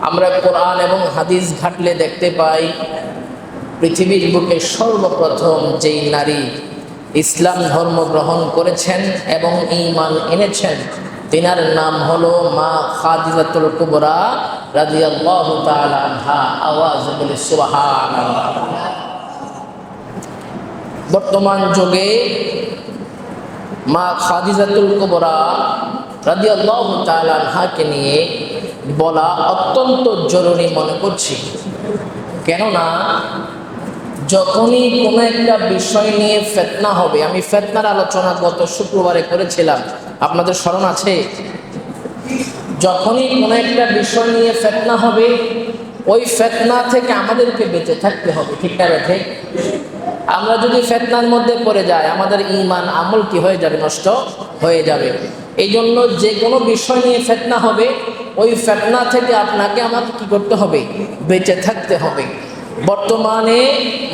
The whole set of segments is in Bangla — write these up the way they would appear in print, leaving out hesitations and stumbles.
আমরা কোরআন এবং হাদিস ঘাটলে দেখতে পাই পৃথিবীর বুকে সর্বপ্রথম যেই নারী ইসলাম ধর্ম গ্রহণ করেছেন এবং ঈমান এনেছেন তিনার নাম হলো মা খাদিজাতুল কুবরা রাদিয়াল্লাহু তাআলা আনহা। আওয়াজ বলে সুবহানাল্লাহ। বর্তমান যুগে মা খাদিজাতুল কুবরা রাদিয়াল্লাহু তাআলা আনহাকে নিয়ে বলা অত্যন্ত জরুরি মনে করছি। কেননা যখনই কোনো একটা বিষয় নিয়ে ফিতনা হবে, আমি ফিতনার আলোচনা গত শুক্রবারে করেছিলাম, আপনাদের স্মরণ আছে? যখনই কোনো একটা বিষয় নিয়ে ফিতনা হবে, ওই ফিতনা থেকে আমাদেরকে বেঁচে থাকতে হবে, ঠিক না ঠিক? আমরা যদি ফিতনার মধ্যে পড়ে যাই, আমাদের ঈমান আমল কি হয়ে যাবে? নষ্ট হয়ে যাবে। এই জন্য যে কোনো বিষয় নিয়ে ফিতনা হবে, ওই ফিতনা থেকে আপনাকে আমাকে কি করতে হবে? বেঁচে থাকতে হবে। বর্তমানে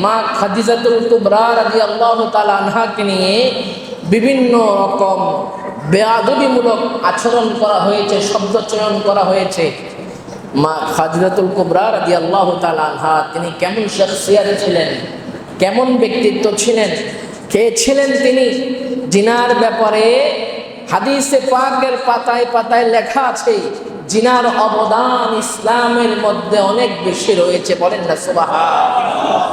মা খাদিজাতুল কুবরা রাদিয়াল্লাহু তাআলা আনহাকে নিয়ে বিভিন্ন রকম বেয়াদবিমূলক আচরণ করা হয়েছে, শব্দ চয়ন করা হয়েছে। মা খাদিজাতুল কুবরা রাদিয়াল্লাহু তাআলা আনহা তিনি কেমন শখসিয়াত ছিলেন, কেমন ব্যক্তিত্ব ছিলেন, কে ছিলেন তিনি? জিনার ব্যাপারে হাদিসে পাকের পাতায় পাতায় লেখা আছে জিনার অবদান ইসলামের মধ্যে অনেক বেশি রয়েছে, বলেন না সুবহানাল্লাহ।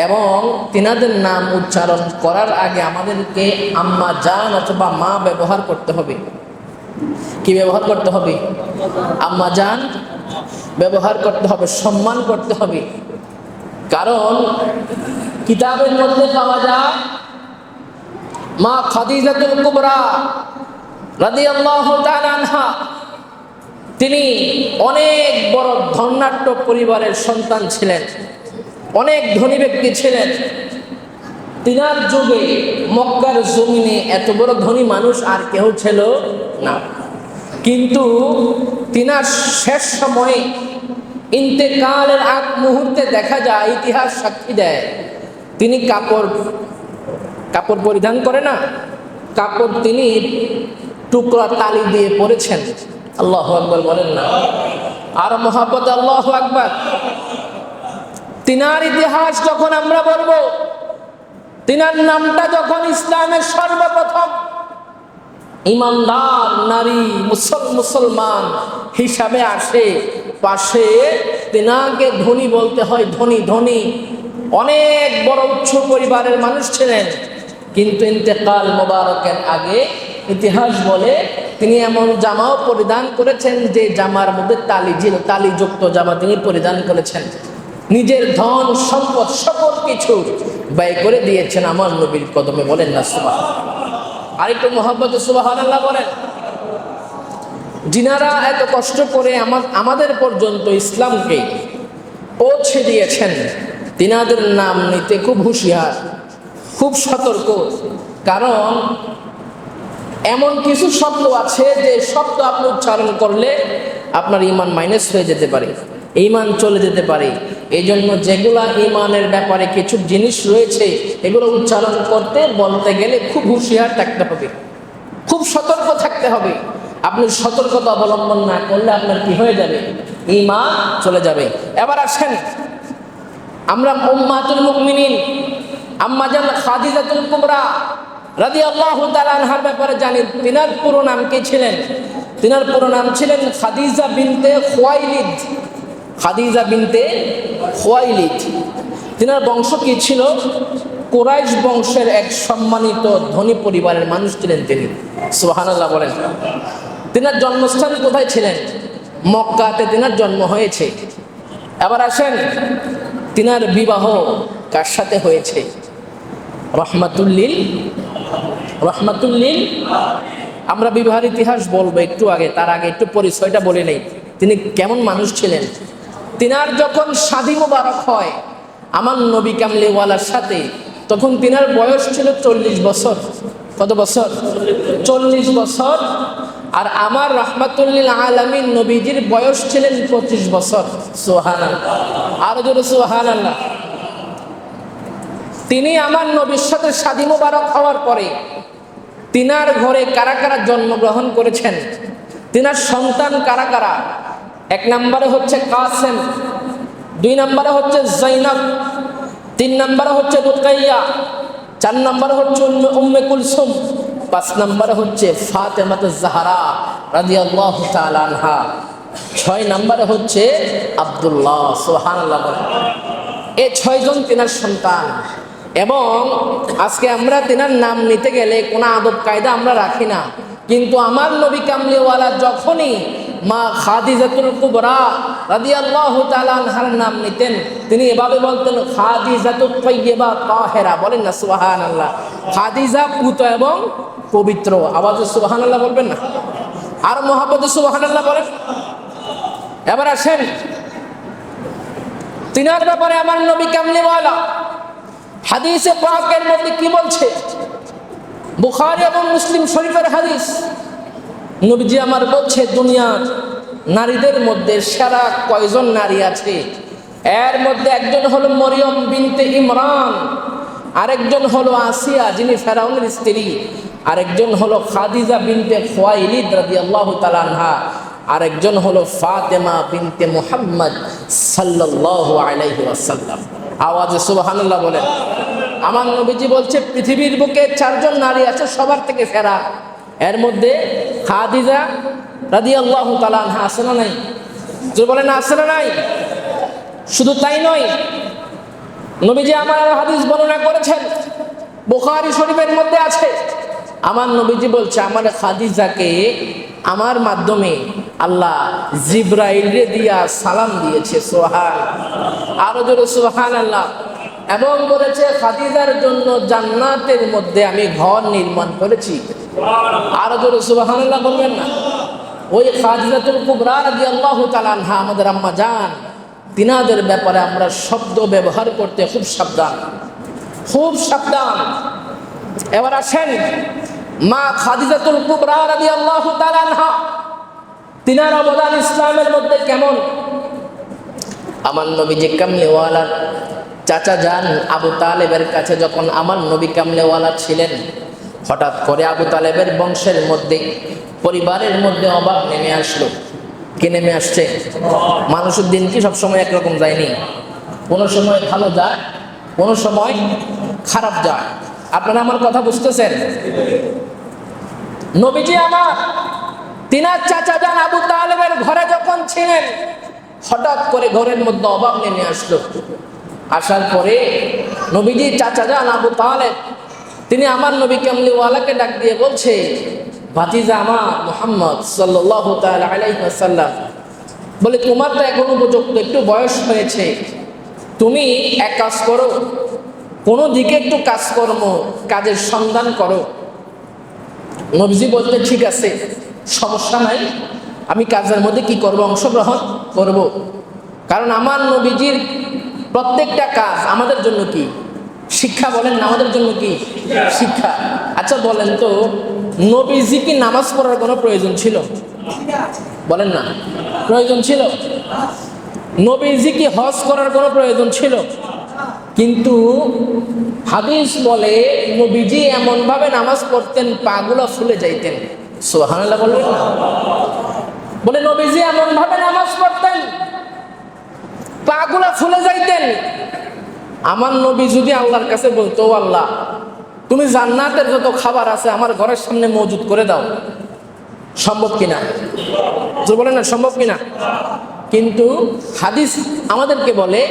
এবং তিনাদের নাম উচ্চারণ করার আগে আমাদেরকে আম্মা জান অথবা মা ব্যবহার করতে হবে। কি ব্যবহার করতে হবে? আম্মা জান ব্যবহার করতে হবে, সম্মান করতে হবে। কারণ কিতাবের মধ্যে পাওয়া যায় মা খাদিজাতুল কুবরা রাদিয়াল্লাহু তাআলা আনহা তিনি অনেক বড় ধনাঢ্য পরিবারের সন্তান ছিলেন, অনেক ধনী ব্যক্তি ছিলেন। তিনার যুগে মক্কার জমিনে এত বড় ধনী মানুষ আর কেউ ছিল না। কিন্তু তিনার শেষ সময়ে ইন্তেকালের আগ মুহূর্তে দেখা যায়, ইতিহাস সাক্ষী দেয়, তিনি কাপড় পরিধান করে না, কাপড় তিনি টুকরা তালি দিয়ে পরেছেন। আল্লাহু আকবার বলেন না, আর মহব্বত আল্লাহু আকবার। তিনার ইতিহাস যখন আমরা বলবো, তিনার নামটা যখন ইসলামের সর্বপ্রথম ইমানদার নারী মুসলমান হিসাবে আসে, পাশে তিনাকে ধনী বলতে হয়, ধনী ধনী অনেক বড় উচ্চ পরিবারের মানুষ ছিলেন। কিন্তু ইন্তেকাল মোবারকের আগে ইতিহাস বলে তিনি এমন জামাও পরিধান করেছেন যে জামার মধ্যে তালিযুক্ত জামা তিনি পরিধান করেছেন। নিজের ধন সম্পদ সকল কিছু ব্যয় করে দিয়েছেন আমার নবীর কদমে, বলেন না সুবহানাল্লাহ। আর একটু মহব্বতে সুবহানাল্লাহ বলেন। যিনারা এত কষ্ট করে আমাদের পর্যন্ত ইসলামকে পৌঁছে দিয়েছেন, তিনাদের নাম নিতে খুব হুঁশিয়ার, খুব সতর্ক। কারণ এমন কিছু শব্দ আছে যে শব্দ আপনি উচ্চারণ করলে আপনার ঈমান মাইনাস হয়ে যেতে পারে, ঈমান চলে যেতে পারে। এই জন্য যেগুলা ঈমানের ব্যাপারে কিছু জিনিস রয়েছে, এগুলো উচ্চারণ করতে বলতে গেলে খুব হুঁশিয়ার থাকতে হবে, খুব সতর্ক থাকতে হবে। আপনি সতর্কতা অবলম্বন না করলে আপনার কি হয়ে যাবে? ঈমান চলে যাবে। এবার আসেন আমরা উম্মাতুল মুমিনিন আম্মা জান খাদিজাতুল কুবরা রাদিয়াল্লাহু তাআলা আনহার ব্যাপারে জানি। তিনার পুরো নাম কি ছিলেন? তিনার পুরো নাম ছিলেন খাদিজা বিনতে খুয়াইলিদ। খাদিজা বিনতে খুয়াইলিদ। তিনার বংশ কি ছিল? কুরাইশ বংশের এক সম্মানিত ধনী পরিবারের মানুষ ছিলেন তিনি। সুবহানাল্লাহ বলেন। তিনার জন্মস্থান কোথায় ছিলেন? মক্কাতে তিনার জন্ম হয়েছে। এবার আসেন তিনার বিবাহ কার সাথে হয়েছে? রহমাতুল্লিল। আমরা বিবাহের ইতিহাস বলবো একটু আগে, তার আগে একটু পরিচয়টা বলে নেই, তিনি কেমন মানুষ ছিলেন। তিনার যখন শাদী মোবারক হয় আমার নবী কামলিওয়ালার সাথে, তখন তিনার বয়স ছিল 40 বছর। কত বছর? 40 বছর। আর আমার রাহমাতুল্লিল আলামিন নবীজির বয়স ছিলেন 25 বছর। সুবহানাল্লাহ, আরো জোরে সুবহানাল্লাহ। তিনি আমার নবীর সাথে শাদী মোবারক হওয়ার পরে তিনার ঘরে কারা কারা জন্মগ্রহণ করেছেন, তিনার সন্তান কারা কারা, এক নম্বরে হচ্ছে কাসেম, 2 নম্বরে হচ্ছে জৈনব, 3 নম্বরে হচ্ছে রুকাইয়া, 4 নম্বরে হচ্ছে উম্মে কুলসুম, 5 নম্বরে হচ্ছে ফাতেমাতুজ জাহরা রাদিয়াল্লাহু তাআলা আনহা, 6 নম্বরে হচ্ছে আব্দুল্লাহ। সুবহানাল্লাহ। এই 6 জন তিনার সন্তান। এবং আজকে আমরা তিনার নাম নিতে গেলে কোনো আদব কায়দা আমরা রাখি না, কিন্তু আমার নবী কামলিওয়ালা যখনই মা খাদিজাতুল কুবরা রাদিয়াল্লাহু তাআলা আনহার নাম নিতেন, তিনি এভাবে বলতেন খাদিজাতুত তাইয়্যিবা তাহেরা। বলেন না সুবহানাল্লাহ। খাদিজা পুত এবং পবিত্র। আওয়াজে সুবহানাল্লাহ বলবেন না? আর মহব্বতে সুবহানাল্লাহ বলেন। এবার আসেন তিনার ব্যাপারে আমার নবী কামলিওয়ালা হাদিসে পাকের মধ্যে কি বলছে? বুখারী এবং মুসলিম শরীফের হাদিস। নবীজি আমার বলছে, দুনিয়ার নারীদের মধ্যে সেরা কয়জন নারী আছে? এর মধ্যে একজন হলো মরিয়ম বিনতে ইমরান, আরেকজন হলো আসিয়া যিনি ফেরাউনের স্ত্রী, আরেকজন হলো খাদিজা বিনতে খুয়াইলিদ রাদিয়াল্লাহু তাআলা আনহা, আরেকজন হলো ফাতেমা বিনতে মুহাম্মদ সাল্লাল্লাহু আলাইহি ওয়াসাল্লাম। আওয়াজে সুবহানাল্লাহ বলেন। আমার নবীজি বলছে পৃথিবীর বুকে 4 জন নারী আছে সবার থেকে সেরা। এর মধ্যে খাদিজা রাদিয়াল্লাহু তাআলা আনহা আছে না নাই? যে বলেন আছে না নাই? শুধু তাই নয়, নবীজি আমার হাদিস বর্ণনা করেছেন, বুখারী শরীফের মধ্যে আছে। আমার নবীজি বলছে আমার খাদিজাকে আমার মাধ্যমে আল্লাহ জিবরাইলকে দিয়া সালাম দিয়েছে। সুবহান, আরো জোরে সুবহানাল্লাহ। এবং বলেছে খাদিজার জন্য জান্নাতের মধ্যে আমি ঘর নির্মাণ করেছি। আরো জোরে সুবহানাল্লাহ বলবেন না? ওই খাদিজাতুল কুবরা রাদিয়াল্লাহু তাআলা আনহা আমাদের আম্মা জান, তিনাদের ব্যাপারে আমরা শব্দ ব্যবহার করতে খুব সাবধান, খুব সাবধান। এবার আসেন মা খাদিজাতুল কুবরা রাদিয়াল্লাহু তাআলা আনহা, তিনার অবদান ইসলামের মধ্যে কেমন? আমার নবীজি কামলিওয়ালার চাচা যান আবু তালেবের কাছে যখন আমার নবী কামলিওয়ালা ছিলেন, হঠাৎ করে আবু তালেবের বংশের মধ্যে, পরিবারের মধ্যে অভাব নেমে আসলো। কি নেমে আসছে? মানুষের দিন কি সবসময় একরকম যায়নি, কোনো সময় ভালো যায়, কোনো সময় খারাপ যায়। আপনারা আমার কথা বুঝতেছেন? নবীজি আমার তিনার চাচা যান আবু তালেবের ঘরে যখন ছিলেন, হঠাৎ করে ঘরের মধ্যে অভাব নেমে আসলো। আসার পরে নবীজি চাচা যান আবু তালেব তিনি আমার নবী কামলিওয়ালাকে ডাক দিয়ে বলছে, ভাতিজা আমার মুহাম্মদ সাল্লাল্লাহু তাআলা আলাইহি ওয়াসাল্লাম, বলে তোমার তো এখন উপযুক্ত একটু বয়স হয়েছে, তুমি এক কাজ করো, কোনো দিকে একটু কাজের সন্ধান করো। নবীজি বলতে ঠিক আছে, সমস্যা নাই, আমি কাজের মধ্যে কি করব? অংশগ্রহণ করব। কারণ আমার নবীজির প্রত্যেকটা কাজ আমাদের জন্য কি শিক্ষা? বলেন না, আমাদের জন্য কি শিক্ষা? আচ্ছা বলেন তো, নবীজি কি নামাজ পড়ার কোনো প্রয়োজন ছিল? বলেন না, প্রয়োজন ছিল? নবীজি কি হজ করার কোনো প্রয়োজন ছিল? কিন্তু হাদিস বলে নবীজি এমন ভাবে নামাজ পড়তেন পাগুলো ফুলে যাইতেন। সুবহানাল্লাহ বলবেন না? বলে নবীজি এমন ভাবে নামাজ পড়তেন পাগুলো ফুলে যাইতেন। আমার নবী যদি আল্লাহর কাছে বলতো, আল্লাহ তুমি জান্নাতের যত খাবার আছে আমার ঘরের সামনে মজুদ করে দাও, সম্ভব কিনা? বলেন না, সম্ভব কিনা? কিন্তু হাদিস আমাদেরকে বলে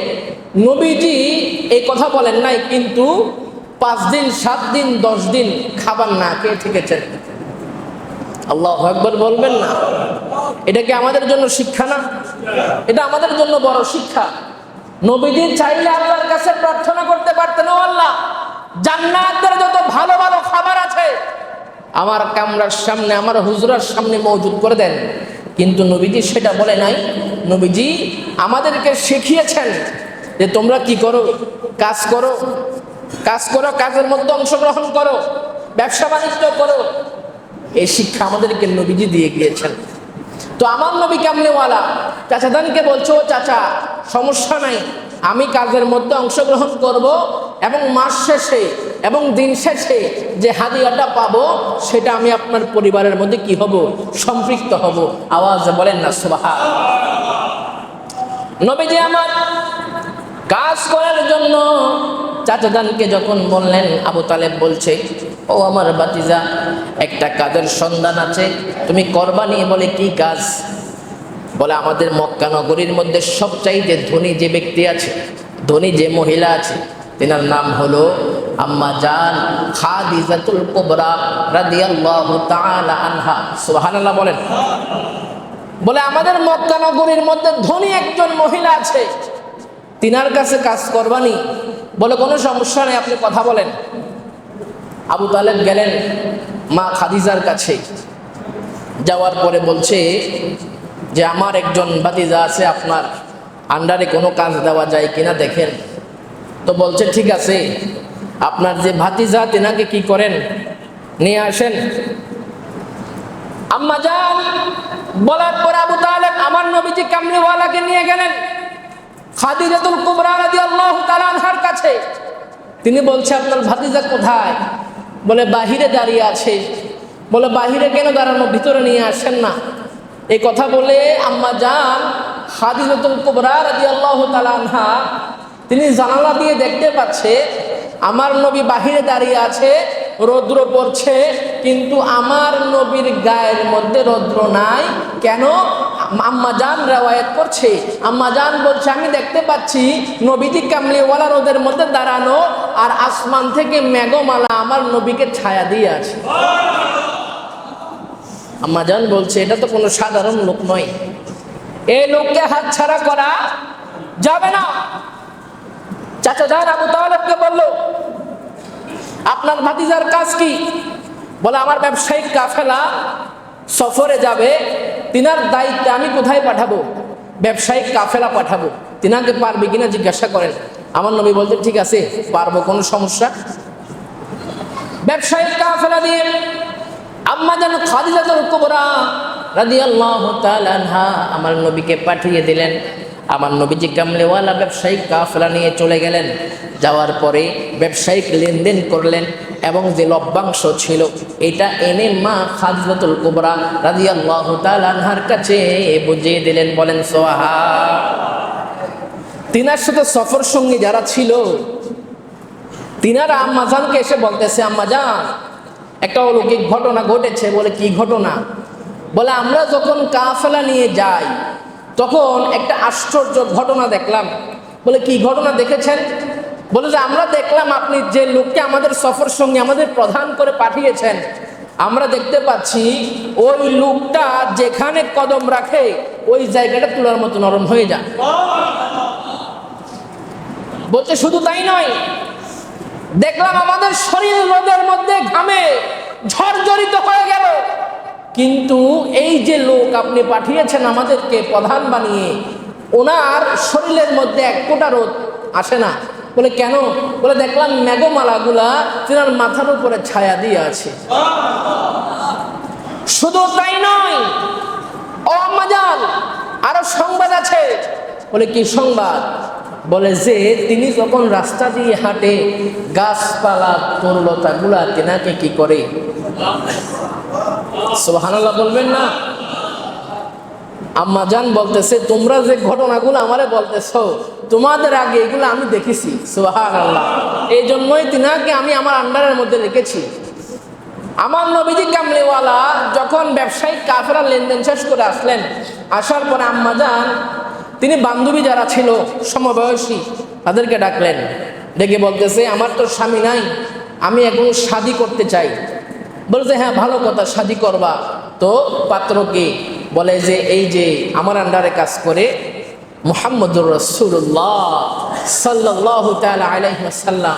নবীজি এই কথা বলেন নাই, কিন্তু 5 দিন 7 দিন 10 দিন খাবার না খেয়ে থেকেছেন। আল্লাহু আকবার বলবেন না? এটা কি আমাদের জন্য শিক্ষা না? এটা আমাদের জন্য বড় শিক্ষা। নবীজি চাইলে আল্লাহর কাছে প্রার্থনা করতে পারতেন, ও আল্লাহ জান্নাতের যত ভালো ভালো খাবার আছে আমার কামরার সামনে, আমার হুজরার সামনে মজুদ করে দেন। কিন্তু নবীজি সেটা বলে নাই। নবীজি আমাদেরকে শিখিয়েছেন যে তোমরা কি করো? কাজ করো, কাজ করো, কাজের মধ্যে অংশগ্রহণ করো, ব্যবসা বাণিজ্য করো। এই শিক্ষা আমাদেরকে নবীজি দিয়ে গিয়েছেন। তো আমার নবী কামলিওয়ালা চাচাদানকে বলছো, চাচা সমস্যা নাই, আমি কাজের মধ্যে অংশগ্রহণ করব এবং মাস শেষে এবং দিন শেষে যে হাদিয়াটা পাবো সেটা আমি আপনার পরিবারের মধ্যে কি হব, সম্পৃক্ত হব। আওয়াজে বলেন না সুবহানাল্লাহ। নবীজি আমার কাজ করার জন্য চাচাজানকে যখন বললেন, আবু তালেব বলছে, ও আমার ভাতিজা, একটা কাজের সন্ধান আছে, তুমি করবানি। বলে কি কাজ? বলে আমাদের মক্কা নগরীর মধ্যে সবচাইতে ধনী যে ব্যক্তি আছে, ধনী যে মহিলা আছে, তেনার নাম হলো আম্মা জান খাদিজাতুল কুবরা রাদিয়াল্লাহু তাআলা আনহা। সুবহানাল্লাহ বলেন। বলে আমাদের মক্কা নগরীর মধ্যে ধনী একজন মহিলা আছে, তিনার কাছে কাজ করবানি। বলে কোনো সমস্যা নেই, আপনি কথা বলেন। আবু তালেব গেলেন মা খাদিজার কাছে। যাওয়ার পরে বলছে যে আমার একজন ভাতিজা আছে, আপনার আন্ডারে কোনো কাজ দেওয়া যায় কিনা দেখেন। তো বলছে ঠিক আছে, আপনার যে ভাতিজা তেনাকে কি করেন, নিয়ে আসেন। আম্মা জান বলার পর আবু তালেব আমার নবীজি কামলিওয়ালাকে নিয়ে গেলেন খাদিজাতুল কুবরা রাদিয়াল্লাহু তাআলা আনহার কাছে। তিনি বলছে আপনার ভাতিজা কোথায়? বলে বাহিরে দাঁড়িয়ে আছে। বলে বাহিরে কেন দাঁড়ানো, ভিতরে নিয়ে আসেন না। এই কথা বলে আম্মা জান খাদিজাতুল কুবরা রাদিয়াল্লাহু তাআলা আনহা তিনি জানালা দিয়ে দেখতে পাচ্ছে আমার নবী বাহিরে দাঁড়িয়ে আছে, রৌদ্র পড়ছে, কিন্তু আমার নবীর গায়ের মধ্যে রৌদ্র নাই। কেন? আম্মা জান রিওয়ায়াত করছে, আম্মা জান বলছে আমি দেখতে পাচ্ছি নবীজি কামলিওয়ালা রোদের মধ্যে দাঁড়ানো, আর আসমান থেকে মেঘমালা আমার নবীকে ছায়া দিয়ে আছে। আম্মা জান বলছে এটা তো কোনো সাধারণ লোক নয়, এই লোককে হাতছাড়া করা যাবে না। চাচা জান আবু তালেবকে বলল, আপনার ভাতিজার কাজ কি? বলে আমার ব্যবসায়িক কাফেলা সফরে যাবে, তিনার দায়িত্বে আমি কোথায় পাঠাবো? ব্যবসায়িক কাফেলা পাঠাবো, তিনাকে পারবে কিনা জিজ্ঞাসা করেন। আমার নবী বলতে ঠিক আছে, পারবো, কোনো সমস্যা। ব্যবসায়িক কাফেলা দিয়ে আম্মা জান খাদিজাতুল কুবরা রাদিয়াল্লাহু তাআলা আনহা আমার নবীকে পাঠিয়ে দিলেন। আমার নবীজি কামলিওয়ালা ব্যবসায়িক কাফেলা নিয়ে চলে গেলেন। যাওয়ার পরে ব্যবসায়িক লেনদেন করলেন এবং যে লভ্যাংশ ছিল এটা এনে মা খাদিজাতুল কুবরা রাদিয়াল্লাহু তাআলা আনহার কাছে বুঝিয়ে দিলেন। বলেন সুবহানাল্লাহ। তিনার সাথে সফর সঙ্গী যারা ছিল তিনারা আম্মা জানকে এসে বলতেছে, আম্মা জান একটা অলৌকিক ঘটনা ঘটেছে। বলে কি ঘটনা? বলে আমরা যখন কাফেলা নিয়ে যাই তখন একটা আশ্চর্য ঘটনা দেখলাম। বলে কি ঘটনা দেখেছেন? বলে যে আমরা দেখলাম আপনি যে লোককে আমাদের সফর সঙ্গে আমাদের প্রধান করে পাঠিয়েছেন, আমরা দেখতে পাচ্ছি ওই লোকটা যেখানে কদম রাখে ওই জায়গাটা তুলার মতো নরম হয়ে যায়। বলছে শুধু তাই নয়, দেখলাম আমাদের শরীর রোদের মধ্যে ঘামে ঝরঝরিত হয়ে গেল, কিন্তু এই যে লোক আপনি পাঠিয়েছেন আমাদেরকে প্রধান বানিয়ে, ওনার শরীরের মধ্যে এক ফোঁটা রোদ আসে না। বলে কেন? বলে দেখলাম মেঘমালাগুলা তিনার মাথার উপরে ছায়া দিয়ে আছে। শুধু তাই নয় ও আম্মা জান, আরো সংবাদ আছে। বলে কি সংবাদ? বলে যে তিনি যখন রাস্তা দিয়ে হাঁটে গাছপালা তরুলতাগুলা তেনাকে কি করে? সুবহানাল্লাহ বলবেন না? আম্মা জান বলতেছে তোমরা যে ঘটনাগুলো আমারে বলতেছো তোমাদের আগে এগুলো আমি দেখেছি। সুবহানাল্লাহ। এই জন্যই তিনাকে আমি আমার আন্ডারের মধ্যে রেখেছি। আমার নবীজি কামলিওয়ালা যখন ব্যবসায়িক কাফেলা লেনদেন শেষ করে আসলেন, আসার পরে আম্মা জান তিনি বান্ধবী যারা ছিল সমবয়সী তাদেরকে ডাকলেন, ডেকে বলতেছে আমার তো স্বামী নাই, আমি এখন শাদী করতে চাই। বলছে হ্যাঁ ভালো কথা, শাদী করবা। তো পাত্রকে বলে যে এই যে আমার আন্ডারে কাজ করে মুহাম্মদুর রাসূলুল্লাহ সাল্লাল্লাহু তাআলা আলাইহি ওয়াসাল্লাম,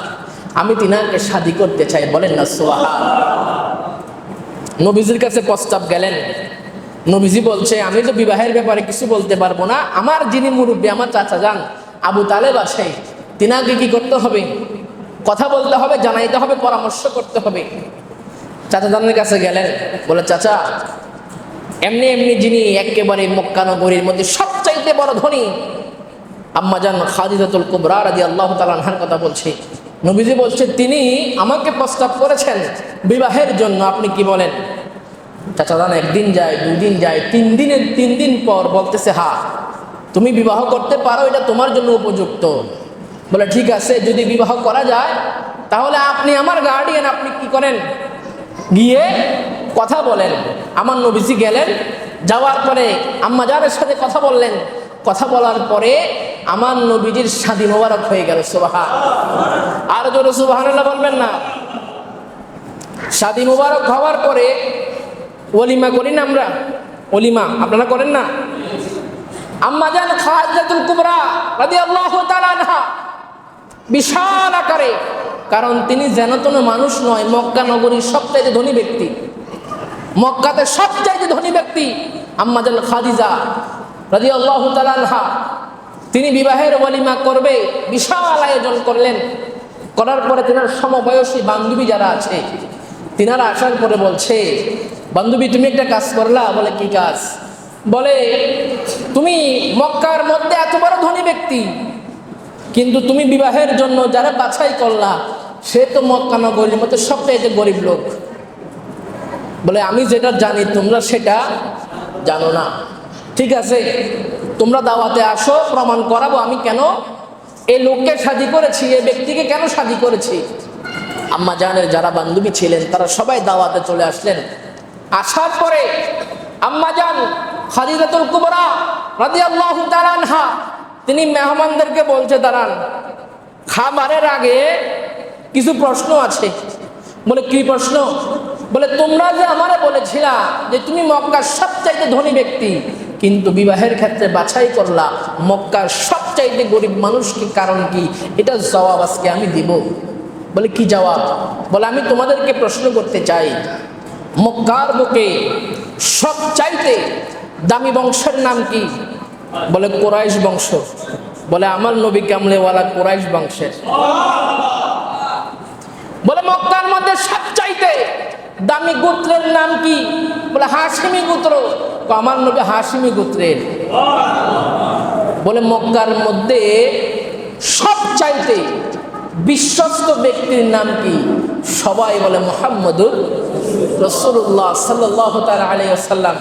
আমি তিনাকে শাদী করতে চাই। বলেন না সুবহানাল্লাহ। নবীজির কাছে প্রস্তাব গেলেন। নবীজি বলছে আমি তো বিবাহের ব্যাপারে কিছু বলতে পারবো না, আমার যিনি মুরব্বী আমার চাচা যান আবু তালেব আছে, তিনাকে কি করতে হবে? কথা বলতে হবে, জানাইতে হবে, পরামর্শ করতে হবে। চাচা জানের কাছে গেলেন। বলে চাচা এমনি এমনি যিনি একেবারে মক্কা নগরীর মধ্যে সবচাইতে বড় ধনী আম্মা জান খাদিজাতুল কুবরা রাদিয়াল্লাহু তাআলা আনহার কথা বলছে, নবীজি বলছে তিনি আমাকে প্রস্তাব করেছেন বিবাহের জন্য, আপনি কি বলেন? চাচা জান একদিন যায়, 2 দিন যায়, 3 দিন পর বলতেছে হ্যাঁ তুমি বিবাহ করতে পারো, এটা তোমার জন্য উপযুক্ত। বলে ঠিক আছে, যদি বিবাহ করা যায় তাহলে আপনি আমার গার্ডিয়ান, আপনি কি করেন গিয়ে কথা বলেন। আমার নবীজি গেলেন, যাওয়ার পরে আম্মা জানের সাথে কথা বললেন। কথা বলার পরে আমার নবীজির শাদী মোবারক হয়ে গেল। সুবহান, আর জোরে সুবহানাল্লাহ বলবেন না? শাদী মোবারক হওয়ার পরে ওলিমা করি না আমরা? ওলিমা আপনারা করেন না? আম্মা জান খাদিজাতুল কুবরা রাদিয়াল্লাহু তাআলা আনহা বিশাল আকারে, কারণ তিনি যেন তেন মানুষ নয়, মক্কা নগরীর সবচাইতে ধনী ব্যক্তি, মক্কাতে সবচাইতে ধনী ব্যক্তি আম্মা জান খাদিজা রাদিয়াল্লাহু তাআলা আনহা। তিনি বিবাহের ওলিমা করবে, বিশাল আয়োজন করলেন। করার পরে তিনার সমবয়সী বান্ধবী যারা আছে তিনারা আসার পরে বলছে, বান্ধবী তুমি একটা কাজ করলা। বলে কি কাজ? বলে তুমি মক্কার মধ্যে এত বড় ধনী ব্যক্তি, কিন্তু তুমি বিবাহের জন্য যারা বাছাই করলা সে তো মক্কা নগরীর মধ্যে সবচেয়ে গরিব লোক। বলে আমি যেটা জানি তোমরা সেটা জানো না। ঠিক আছে, তোমরা দাওয়াতে আসো, প্রমাণ করাবো আমি কেন এই লোককে শাদী করেছি, এই ব্যক্তিকে কেন শাদী করেছি। আম্মা জানের যারা বান্ধবী ছিলেন তারা সবাই দাওয়াতে চলে আসলেন। আসার পরে আম্মা জান খাদিজাতুল কুবরা রাদিয়াল্লাহু তাআলা আনহা তিনি মেহমানদেরকে বলছে, দাঁড়ান, খাবারের আগে কিছু প্রশ্ন আছে। বলে কি প্রশ্ন? বলে তোমরা যে আমারে বলেছিলা যে তুমি মক্কার সবচাইতে ধনী ব্যক্তি, কিন্তু বিবাহের ক্ষেত্রে বাছাই করলা মক্কার সবচাইতে গরিব মানুষকে, কারণ কি? এটা জবাব আজকে আমি দিব। বলে কি জবাব? বলে আমি তোমাদেরকে প্রশ্ন করতে চাই, মক্কার বুকে সবচাইতে দামি বংশের নাম কি? বলে কুরাইশ বংশ। বলে আমার নবী কামলেওয়ালা কুরাইশ বংশের। বলে মক্কার মধ্যে সবচাইতে দামি গোত্রের নাম কি? বলে হাশিমি গোত্র। আমার নবী হাশিমি গোত্রের। বলে মক্কার মধ্যে সবচাইতে বিশ্বস্ত ব্যক্তির নাম কি? সবাই বলে মুহাম্মদুর রাসূলুল্লাহ সাল্লাল্লাহু তাআলা আলাইহি ওয়াসাল্লাম।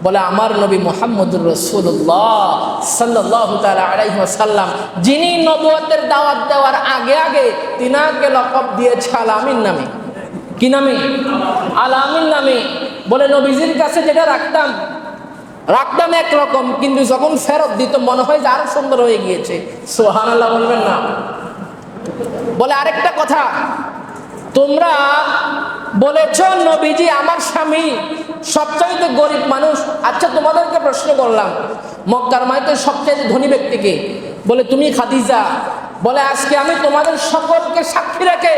বলে আমার নবী মুহাম্মদুর রাসূলুল্লাহ সাল্লাল্লাহু তাআলা আলাইহি ওয়াসাল্লাম, যিনি নবুয়তের দাওয়াত দেওয়ার আগে আগে তিনাকে লকব দিয়েছে আল আমিন নামে। কি নামে? আল আমিন নামে। বলে নবীজির কাছে যেটা রাখতাম একরকম, কিন্তু যখন ফেরত দিত মনে হয় যে আরো সুন্দর হয়ে গিয়েছে। সুবহানাল্লাহ বলবেন না? বলে আরেকটা কথা, তোমরা বলেছ নবীজি আমার স্বামী সবচাইতে গরিব মানুষ। আচ্ছা তোমাদেরকে প্রশ্ন করলাম, মক্কার মাইতে সবচাইতে ধনী ব্যক্তিকে? বলে তুমি খাদিজা। বলে আজকে আমি তোমাদের সকলকে সাক্ষী রেখে,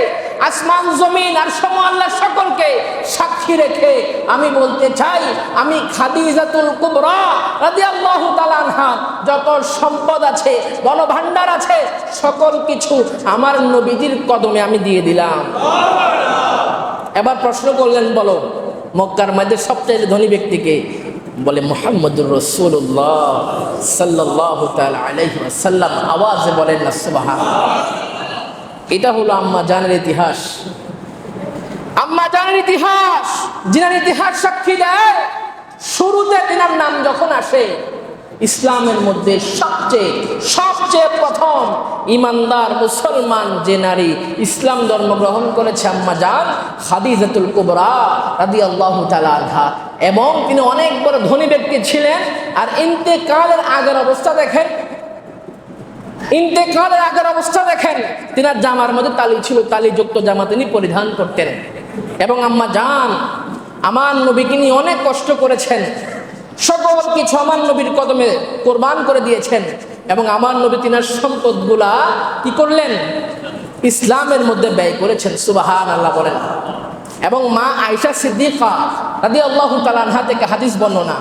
আসমান জমিন আর সময় আল্লাহ সকলকে সাক্ষী রেখে আমি বলতে চাই, আমি খাদিজাতুল কুবরা রাদিয়াল্লাহু তাআলা আনহা যত সম্পদ আছে, ধনভাণ্ডার আছে, সকল কিছু আমার নবীজির কদমে আমি দিয়ে দিলাম। এবার প্রশ্ন করলেন, বলো মক্কার মধ্যে সবচেয়ে ধনী ব্যক্তিকে? বলে মুহাম্মদুর রাসূলুল্লাহ সাল্লাল্লাহু তাআলা আলাইহি ওয়াসাল্লাম। আওয়াজে বলেন না সুবহানাল্লাহ। এটা হলো আম্মা জানের ইতিহাস। আম্মা জানের ইতিহাস, যিনার ইতিহাস সাক্ষী দেয় শুরুতে তিনার নাম যখন আসে, ইসলামের মধ্যে সবচেয়ে প্রথম ইমানদার মুসলমান যে নারী ইসলাম ধর্ম গ্রহণ করেছে আম্মা জান খাদিজাতুল কুবরা রাদিয়াল্লাহু তাআলা আনহা। এবং তিনি অনেক বড় ধনী ব্যক্তি ছিলেন। আর ইন্তেকালের আগের অবস্থা দেখেন, তিনার জামার মধ্যে তালি ছিল, তালিযুক্ত জামা তিনি পরিধান করতেন। এবং আম্মা জান আমার নবীকে নিয়ে অনেক কষ্ট করেছেন, সকল কিছু আমার নবীর কদমে কোরবান করে দিয়েছেন। এবং আমার নবী তিনার সম্পদগুলা কি করলেন? ইসলামের মধ্যে ব্যয় করেছেন। সুবহানাল্লাহ বলেন। এবং মা আয়েশা সিদ্দিকা রাদিয়াল্লাহু তাআলা আনহা থেকে হাদিস বর্ণনা,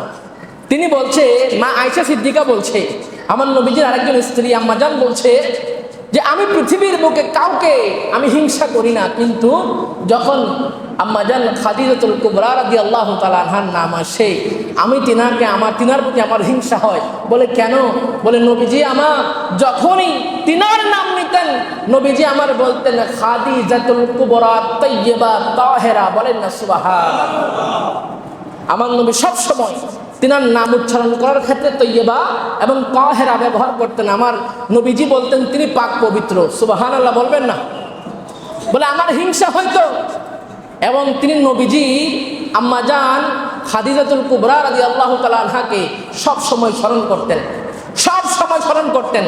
তিনি বলছে, মা আয়েশা সিদ্দিকা বলছে, আমার নবীজির আরেকজন স্ত্রী আম্মা জান বলছে যে আমি পৃথিবীর বুকে কাউকে আমি হিংসা করি না, কিন্তু যখন আম্মা জান খাদিজাতুল কুবরা রাদিয়াল্লাহু তাআলা আনহার নাম আসে আমি তিনার প্রতি আমার হিংসা হয়। বলে কেন? বলে নবীজি আমার যখনই তিনার নাম নিতে বলতেন, নবীজি আমার বলতেন খাদিজাতুল কুবরা তাইয়্যিবা তাহেরা। বলেন না সুবহানাল্লাহ। আমার নবী সব সময় তিনার নাম উচ্চারণ করার ক্ষেত্রে তৈয়বা এবং তাহেরা ব্যবহার করতেন। আমার নবীজি বলতেন তিনি পাক পবিত্র। সুবহানাল্লাহ বলবেন না? বলে আমার হিংসা হইতো, এবং তিনি নবীজি আম্মাজান খাদিজাতুল কুবরা রাদিয়াল্লাহু তাআলা আনহাকে সব সময় স্মরণ করতেন, সব সময় স্মরণ করতেন,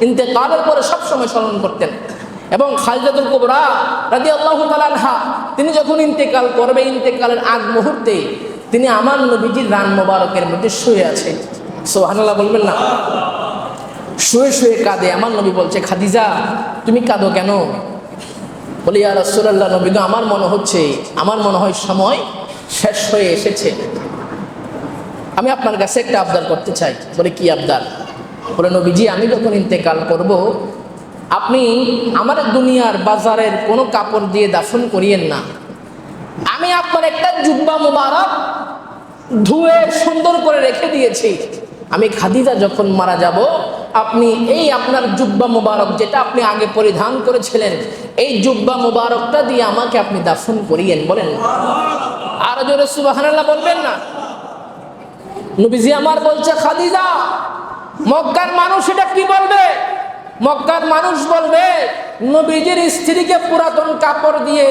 ইন্তেকালের পরে সব সময় স্মরণ করতেন। এবং খাদিজাতুল কুবরা রাদিয়াল্লাহু তাআলা আনহা তিনি যখন ইন্তেকাল করবে, ইন্তেকালের আগ মুহূর্তে তিনি আমার নবীজির রান মোবারকের মধ্যে শুয়ে আছে। সুবহানাল্লাহ বলবেন না? শুয়ে শুয়ে কাঁদে। আমার নবী বলছে, খাদিজা তুমি কাঁদো কেন? বলি ইয়া রাসূলুল্লাহ, নবী গো আমার মনে হয় সময় শেষ হয়ে এসেছে। আমি আপনার কাছে একটা আবদার করতে চাই। বলে কি আবদার? বলে নবীজি আমি যখন ইন্তেকাল করব, আপনি আমার দুনিয়ার বাজারের কোনো কাপড় দিয়ে দাফন করিয়েন না। আমি আপনার একটা জুব্বা মুবারক ধুয়ে সুন্দর করে রেখে দিয়েছি। আমি খাদিজা যখন মারা যাব, আপনি এই আপনার জুব্বা মুবারক যেটা আপনি আগে পরিধান করেছিলেন, এই জুব্বা মুবারকটা দিয়ে আমাকে আপনি দাফন করিয়েন। বলেন আরো জোরে সুবহানাল্লাহ বলবেন না? নবীজি আমার বলছে, খাদিজা মক্কার মানুষ এটা কি বলবে? মক্কার মানুষ বলবে নবীজির স্ত্রীকে পুরাতন কাপড় দিয়ে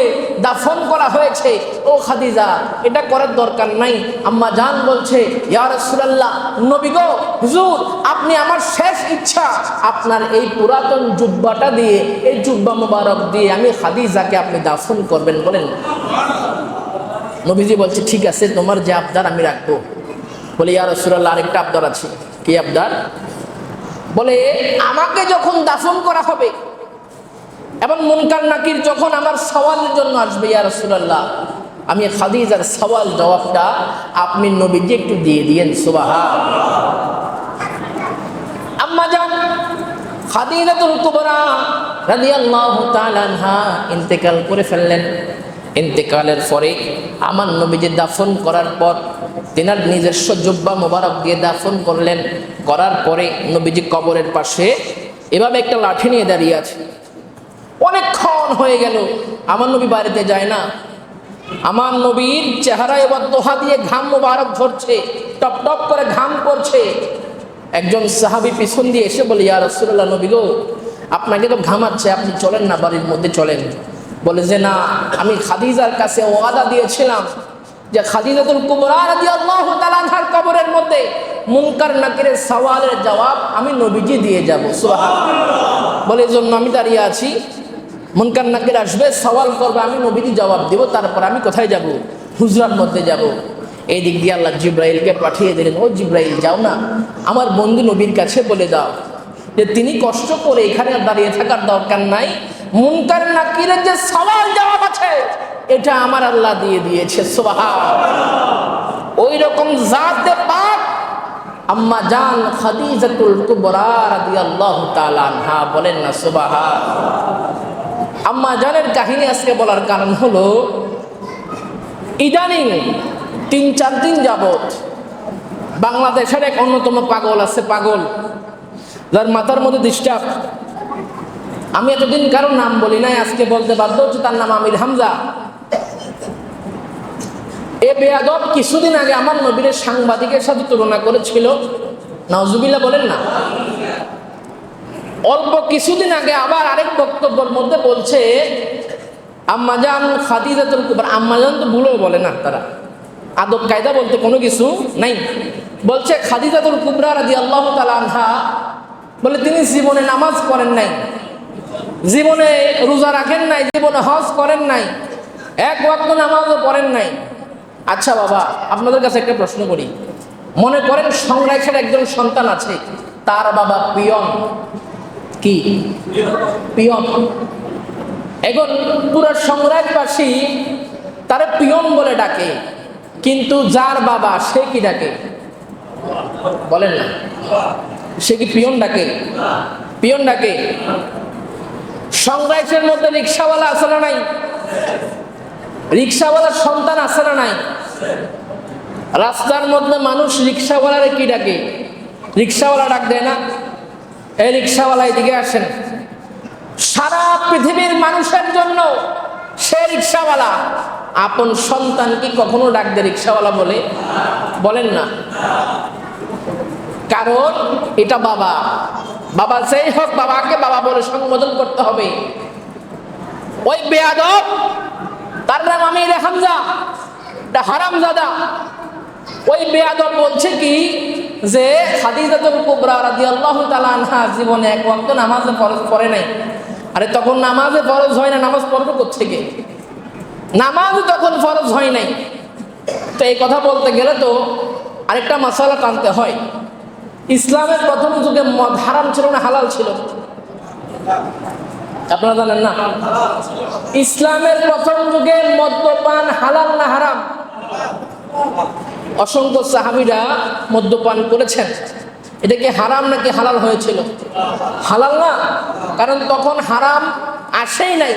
দাফন করা হয়েছে। ও খাদিজা এটা করার দরকার নাই। আম্মা জান বলছে, ইয়া রাসূলুল্লাহ, নবী গো, হুজুর আপনি আমার শেষ ইচ্ছা আপনার এই পুরাতন জুব্বাটা দিয়ে, এই জুব্বা মুবারক দিয়ে আমি খাদিজাকে আপনি দাফন করবেন। বলেন নবীজি বলছে, ঠিক আছে তোমার যে আবদার আমি রাখবো। বলে ইয়া রাসূলুল্লাহ আরেকটা আবদার আছে। কি আবদার? বলে আমাকে যখন দাফন করা হবে এবং মুনকার নাকির যখন আমার সওয়ালের জন্য আসবে, ইয়া রাসূলুল্লাহ আমি খাদিজার সওয়াল জবাবটা আপনি নবীজি একটু দিয়ে দিয়েন। সুবহানাল্লাহ। আম্মা জান খাদিজাতুল কুবরা রাদিয়াল্লাহু তাআলা আনহা ইন্তেকাল করে ফেললেন। ইন্তেকালের পরে আমার নবীজি দাফন করার পর তিনার নিজস্ব জুব্বা মোবারক দিয়ে দাফন করলেন। করার পরে নবীজি কবরের পাশে এভাবে একটা লাঠি নিয়ে দাঁড়িয়ে আছে। অনেকক্ষণ হয়ে গেল, আমার নবী বাড়িতে যায় না। আমার নবীর চেহারায় এবার দোহা দিয়ে ঘাম মোবারক ঝরছে, টপ টপ করে ঘাম পড়ছে। একজন সাহাবী পিছন দিয়ে এসে বলে, ইয়া রাসূলুল্লাহ, নবী গো আপনাকে তো ঘামাচ্ছে, আপনি চলেন না, বাড়ির মধ্যে চলেন। বলে যে না, আমি খাদিজার কাছে ওয়াদা দিয়েছিলাম যে খাদিজাতুল কুবরা রাদিয়াল্লাহু তাআলা আনহার কবরের মধ্যে মুনকার নাকিরের সওয়ালের জবাব আমি নবীজি দিয়ে যাব। সুবহানাল্লাহ। বলে এজন্য আমি দাঁড়িয়ে আছি, মুনকার নাকির আসবে, সওয়াল করবে, আমি নবীজি জবাব দেব, তারপর আমি কোথায় যাব? হুজরার মধ্যে যাব। এই দিক দিয়ে আল্লাহ জিব্রাইলকে পাঠিয়ে দিলেন, ও জিব্রাইল যাও না, আমার বন্ধু নবীর কাছে বলে দাও যে তিনি কষ্ট করে এখানে দাঁড়িয়ে থাকার দরকার নাই, মুনকার নাকিরের যে সওয়াল জবাব আছে এটা আমার আল্লাহ দিয়ে দিয়েছে। সুবহানাল্লাহ। ওই রকম জাতে পাক আম্মা জান খাদিজাতুল কুবরা রাদিয়াল্লাহু তাআলা আনহা। বলেন না সুবহানাল্লাহ। আম্মা জানের কাহিনী আজকে বলার কারণ হলো, ইদানিং ৩-৪ দিন যাবত বাংলাদেশের এক অন্যতম পাগল আছে, পাগল যার মাথার মধ্যে ডিস্টার্ব। আমি এতদিন কারো নাম বলি নাই, আজকে বলতে বাধ্য হচ্ছে, তার নাম আমির হামজা। এ বেয়াদব কিছুদিন আগে আমার নবীর সাংবাদিকের সাথে তুলনা করেছিল। নাউজুবিল্লাহ বলেন না? অল্প কিছুদিন আগে আবার আরেক বক্তব্যের মধ্যে বলছে আম্মাজান খাদিজাতুল কুবরা। আম্মাজান তো ভুলেও বলে না, তারা আদব কায়দা বলতে কোনো কিছু নাই। বলছে খাদিজাতুল কুবরা রাদিয়াল্লাহু তাআলা আনহা বলে তিনি জীবনে নামাজ পড়েন নাই, জীবনে রোজা রাখেন নাই, জীবনে হজ করেন নাই, এক ওয়াক্ত নামাজও পড়েন নাই। আচ্ছা বাবা, আপনাদের কাছে একটা প্রশ্ন করি। মনে করেন সংগ্রামের একজন সন্তান আছে, তার বাবা পিয়ন। কি পিয়ন? এখন পুরো সংগ্রামবাসী তারে পিয়ন বলে ডাকে, কিন্তু যার বাবা সে কি ডাকে? বলেন না, সে কি পিয়ন ডাকে? পিয়ন ডাকে। সংগ্রামের মধ্যে রিক্সাওয়ালা আছে না নাই? রিক্সাওয়ালার সন্তান আছে না নাই? রাস্তার মধ্যে মানুষ রিক্সাওয়ালারে কি ডাকে? রিক্সাওয়ালা ডাক দেয় না, এই রিক্সাওয়ালা এদিকে আসেন, সারা পৃথিবীর মানুষের জন্য সে রিক্সাওয়ালা। আপন সন্তান কি কখনো ডাক দিয়ে রিক্সাওয়ালা বলে? বলেন না। কারণ এটা বাবা, বাবা যেই হোক বাবাকে বাবা বলে সম্বোধন করতে হবে। ওই বেয়াদব, তার নাম আমির হামজা, এটা হারামজাদা। ওই বেয়াদব বলছে কি যে খাদিজাতুল কুবরা রাদিয়াল্লাহু তাআলা আনহা জীবনে এক ওয়াক্ত নামাজে ফরজ পড়ে নাই। আরে তখন নামাজে ফরজ হয় না, নামাজ পড়বে কোত্থেকে? নামাজ তখন ফরজ হয় নাই। তো এই কথা বলতে গেলে তো আরেকটা মাসালা টানতে হয়। ইসলামের প্রথম যুগে মদ হারাম ছিল না হালাল ছিল? আপনারা জানেন না? ইসলামের প্রথম যুগে মদ্যপান হালাল না হারাম? অসংখ্য সাহাবীরা মদ্যপান করেছেন। এটা কি হারাম নাকি হালাল হয়েছিল? হালাল না, কারণ তখন হারাম আসেই নাই,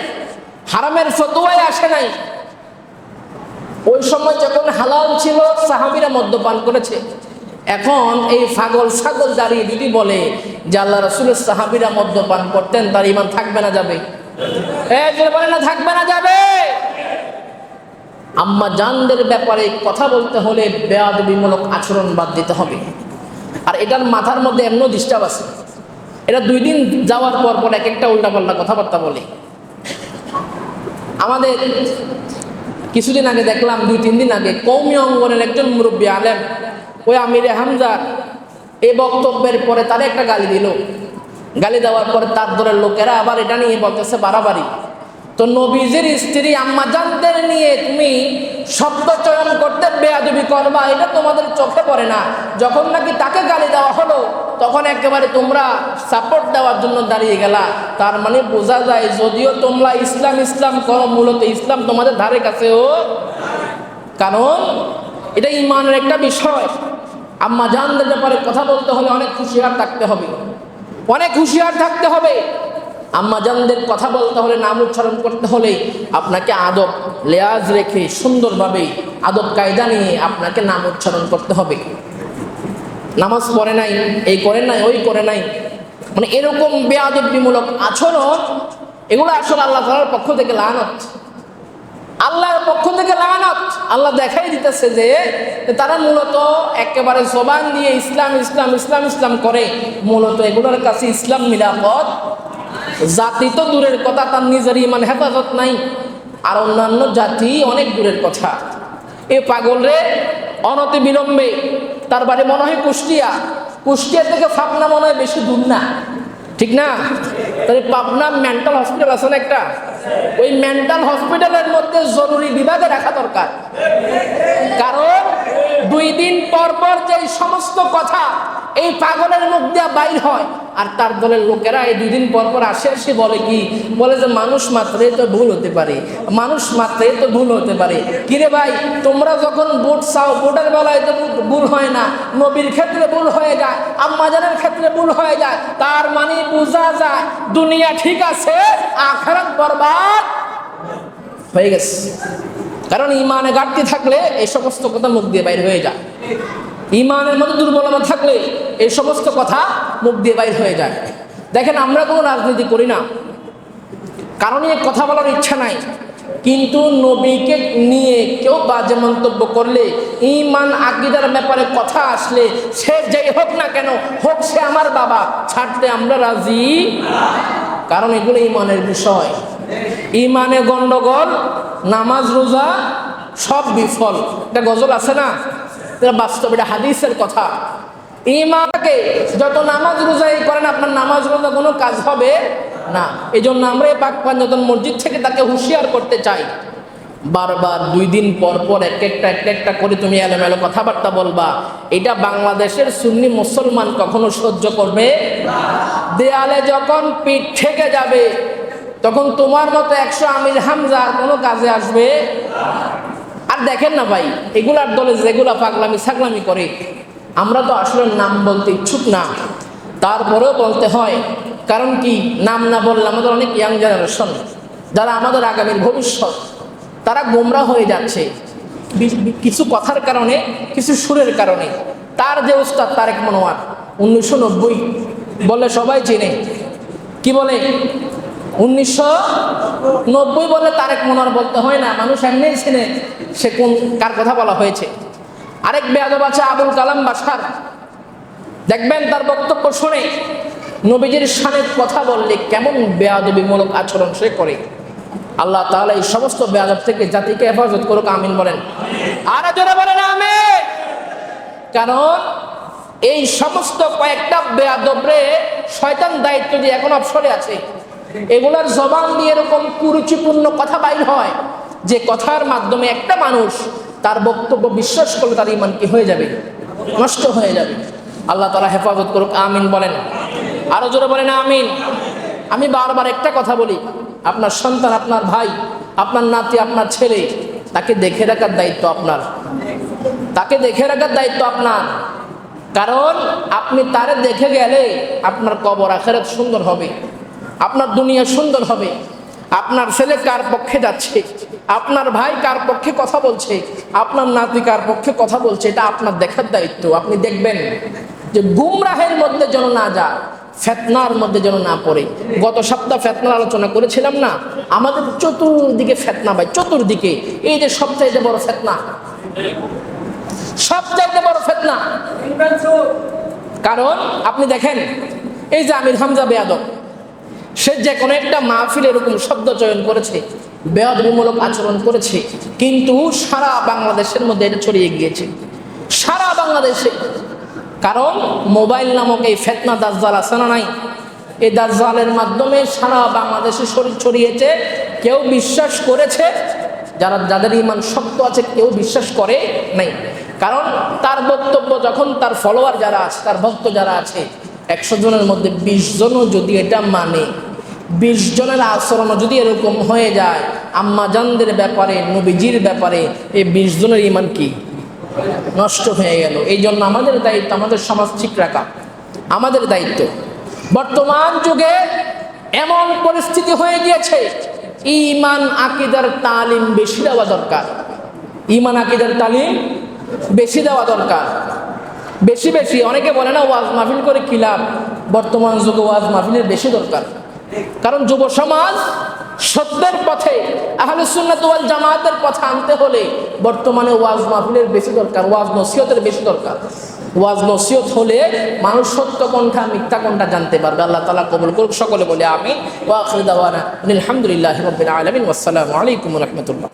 হারামের ফতোয়াই আসে নাই। ওই সময় যখন হালাল ছিল সাহাবীরা মদ্যপান করেছে। এখন এই পাগল ছাগল দাঁড়িয়ে যদি বলে যে আল্লাহ রাসূলের সাহাবীরা মদ্যপান করতেন, তার ঈমান থাকবে না যাবে? বলে না, থাকবে না যাবে? আম্মা জানদের ব্যাপারে কথা বলতে হলে বেয়াদবিমূলক আচরণ বাদ দিতে হবে। আর এটার মাথার মধ্যে এমন ডিস্টার্ব আছে, এটা 2 দিন যাওয়ার পর পর এক একটা উল্টাপাল্টা কথাবার্তা বলে। আমাদের কিছুদিন আগে দেখলাম, 2-3 দিন আগে কওমি অঙ্গনের একজন মুরব্বী আলেম ওই আমিরে হামজার এই বক্তব্যের পরে তার একটা গালি দিল। গালি দেওয়ার পরে তার দলের লোকেরা আবার এটা নিয়ে বলতেছে বাড়াবাড়ি। তো নবীজির স্ত্রী আম্মা জানদের নিয়ে তুমি শব্দ চয়ন করতে বেয়াদবি করবা, এটা তোমাদের চোখে পড়ে না? যখন নাকি তাকে গালি দেওয়া হলো তখন একেবারে তোমরা সাপোর্ট দেওয়ার জন্য দাঁড়িয়ে গেলা। তার মানে বোঝা যায় যদিও তোমরা ইসলাম ইসলাম করো, মূলত ইসলাম তোমাদের ধারে কাছেও। কারণ এটা ইমানের একটা বিষয়। আম্মা জানদের ব্যাপারে কথা বলতে হলে অনেক হুঁশিয়ার থাকতে হবে, অনেক হুঁশিয়ার থাকতে হবে। আম্মা জানদের কথা বলতে হলে, নাম উচ্চারণ করতে হলে আপনাকে আদব লেয়াজ রেখে সুন্দরভাবে আদব কায়দা নিয়ে আপনাকে নাম উচ্চারণ করতে হবে। নামাজ পড়ে নাই, এই করে নাই, ওই করে নাই, মানে এরকম বেয়াদবিমূলক আচরণ, এগুলো আসলে আল্লাহ তাআলার পক্ষ থেকে লানত, আল্লাহর পক্ষ থেকে লানত। আল্লাহ দেখাই দিতেছে যে তারা মূলত একেবারে জবান দিয়ে ইসলাম ইসলাম ইসলাম ইসলাম করে, মূলত এগুলোর কাছে ইসলাম নিরাপদ। জাতি তো দূরের কথা, তার নিজের ইমান হেফাজত নাই, আর অন্যান্য জাতি অনেক দূরের কথা। এ পাগল রে অনতি বিলম্বে, তার বাড়ি মনে হয় কুষ্টিয়া, কুষ্টিয়া থেকে পাবনা মনে হয় বেশি দূর না, ঠিক না? তাহলে পাবনা মেন্টাল হসপিটাল আছে না একটা, ওই মেন্টাল হসপিটালের মধ্যে জরুরি বিভাগে রাখা দরকার। কারণ 2 দিন পর পর যে সমস্ত কথা এই পাগলের মুখ দিয়ে বাইর হয়, আর তার দলের লোকেরা এই 2 দিন পর পর আসে, এসে বলে কি, বলে যে মানুষ মাত্রই তো ভুল হতে পারে, মানুষ মাত্রই তো ভুল হতে পারে। কিরে ভাই, তোমরা যখন ভোট চাও, ভোটের বেলায় তো ভুল হয় না, নবীর ক্ষেত্রে ভুল হয়ে যায়, আম্মাজানের ক্ষেত্রে ভুল হয়ে যায়, তার মানে বোঝা যায় দুনিয়া ঠিক আছে, আখিরাত বরবাদ হয়ে গেছে। কারণ ইমানে ঘাটতি থাকলে এই সমস্ত কথা মুখ দিয়ে বাইর হয়ে যায়, ইমানের মধ্যে দুর্বলতা থাকলে এই সমস্ত কথা মুখ দিয়ে বাইর হয়ে যায়। দেখেন, আমরা কোনো রাজনীতি করি না, কারণ এই কথা বলার ইচ্ছা নাই, কিন্তু নবীকে নিয়ে কেউ বাজে মন্তব্য করলে, ঈমান আকীদার ব্যাপারে কথা আসলে, সে যেই হোক না কেন, হোক সে আমার বাবা, ছাড়তে আমরা রাজি। কারণ এগুলো ঈমানের বিষয়, ঈমানে গন্ডগোল, নামাজ রোজা সব বিফল। একটা গজল আছে না, এটা বাস্তব, এটা হাদিসের কথা। ঈমানকে যত নামাজ রোজা করেন, আপনার নামাজ রোজা কোনো কাজ হবে না। এই জন্য আমরা এই পাক পাঞ্জাতন মসজিদ থেকে তাকে হুঁশিয়ার করতে চাই, বারবার 2 দিন পর পর এক একটা করে তুমি এলোমেলো কথাবার্তা বলবা, এটা বাংলাদেশের সুন্নি মুসলমান কখনো সহ্য করবে না। দেয়ালে যখন পিঠ থেকে যাবে, তখন তোমার মতো 100 আমির হামজা আর কোনো কাজে আসবে না। আর দেখেন না ভাই, এগুলার দলে যেগুলা পাগলামি ছাগলামি করে, আমরা তো আসলে নাম বলতে ইচ্ছুক না, তারপরেও বলতে হয়। কারণ কি, নাম না বললে আমাদের অনেক ইয়াং জেনারেশন, যারা আমাদের আগামীর ভবিষ্যৎ, তারা গোমরা হয়ে যাচ্ছে কিছু কথার কারণে, কিছু সুরের কারণে। তার যে উস্তাদ তারেক মনোয়ার 1990 বলে সবাই চেনে, কি বলে, 1990 বলে তারেক মনোয়ার বলতে হয় না, মানুষ এমনিই চেনে সে কোন কার কথা বলা হয়েছে। আরেক বেয়াদব আছে আবুল কালাম বাশার, দেখবেন তার বক্তব্য শুনে নবীজির শানে কথা বললে কেমন বেয়াদবিমূলক আচরণ সে করে। আল্লাহ তাআলা এই সমস্ত বেয়াদব থেকে জাতিকে হেফাজত করুক, আমিন বলেন। আর যারা বলেন আমিন। কারণ এই সমস্ত কয়েকটা বেয়াদবরে শয়তান দায়িত্ব দিয়ে এখন অবসরে আছে। এগুলার জবান দিয়ে এরকম কুরুচিপূর্ণ কথা বাইর হয় যে কথার মাধ্যমে একটা মানুষ তার বক্তব্য বিশ্বাস করলে তার ঈমান কি হয়ে যাবে? নষ্ট হয়ে যাবে। আল্লাহ তাআলা হেফাজত করুক, আমিন বলেন। আরো জোরে বলেন আমিন। আমি বারবার একটা কথা বলি, আপনার সন্তান, আপনার ভাই, আপনার নাতি, আপনার ছেলে, তাকে দেখে রাখার দায়িত্ব আপনার। তাকে দেখে রাখার দায়িত্ব আপনার। কারণ আপনি তারে দেখে গেলে আপনার কবর আখিরাত সুন্দর হবে, আপনার দুনিয়া সুন্দর হবে। আপনার ছেলে কার পক্ষে যাচ্ছে, আপনার ভাই কার পক্ষে কথা বলছে, আপনার নাতি কার পক্ষে কথা বলছে, এটা আপনার দেখার দায়িত্ব। আপনি দেখবেন যে গুমরাহের মধ্যে যেন না যায়, ফিতনার মধ্যে যেন না পড়ে। গত সপ্তাহ ফিতনার আলোচনা করেছিলাম না? আমাদের চতুর্দিকে ফিতনা ভাই, চতুর্দিকে। এই যে সবচাইতে বড় ফিতনা, সবচাইতে বড় ফিতনা। কারণ আপনি দেখেন এই যে আমির হামজা বেয়াদব, সে যে কোনো একটা মাহফিলে এরকম শব্দ চয়ন করেছে, বেয়াদবিমূলক আচরণ করেছে, কিন্তু সারা বাংলাদেশের মধ্যে এটা ছড়িয়ে গিয়েছে, সারা বাংলাদেশে। কারণ মোবাইল নামক এই ফিতনা দাজ্জাল আছে না নাই? এই দাজ্জালের মাধ্যমে সারা বাংলাদেশে ছড়িয়েছে। কেউ বিশ্বাস করেছে, যাদের ঈমান শক্ত আছে, কেউ বিশ্বাস করে নাই। কারণ তার বক্তব্য যখন তার ফলোয়ার যারা আছে, তার ভক্ত যারা আছে, 100 জনের মধ্যে 20 জনও যদি এটা মানে, 20 জনের আচরণ যদি এরকম হয়ে যায় আম্মাজানদের ব্যাপারে, নবীজির ব্যাপারে, এই 20 জনের ঈমান কি নষ্ট হয়ে গেল। এই জন্য আমাদের দায়িত্ব আমাদের সমাজ ঠিক রাখা, আমাদের দায়িত্ব। বর্তমান যুগে এমন পরিস্থিতি হয়ে গিয়েছে, ঈমান আকীদার তালিম বেশি দেওয়া দরকার। ঈমান আকীদার তালিম বেশি দেওয়া দরকার, বেশি বেশি। অনেকে বলে না ওয়াজ মাহফিল করে কি লাভ? বর্তমান যুগে ওয়াজ মাহফিলের বেশি দরকার। কারণ যুব সমাজ সত্যের পথে, আহলুস সুন্নাত ওয়াল জামাতের পথে আনতে হলে বর্তমানে ওয়াজ মাহফিলের বেশি দরকার, ওয়াজ নসিহতের বেশি দরকার। ওয়াজ নসিহত হলে মানুষ সত্য কোনটা মিথ্যা কোনটা জানতে পারবে। আল্লাহ তাআলা কবুল করুক। সকলে বলে আমিন। ওয়া আখিরু দাওয়ানা আলহামদুলিল্লাহি রাব্বিল আলামিন। ওয়াসসালামু আলাইকুম ওয়া রাহমাতুল্লাহ।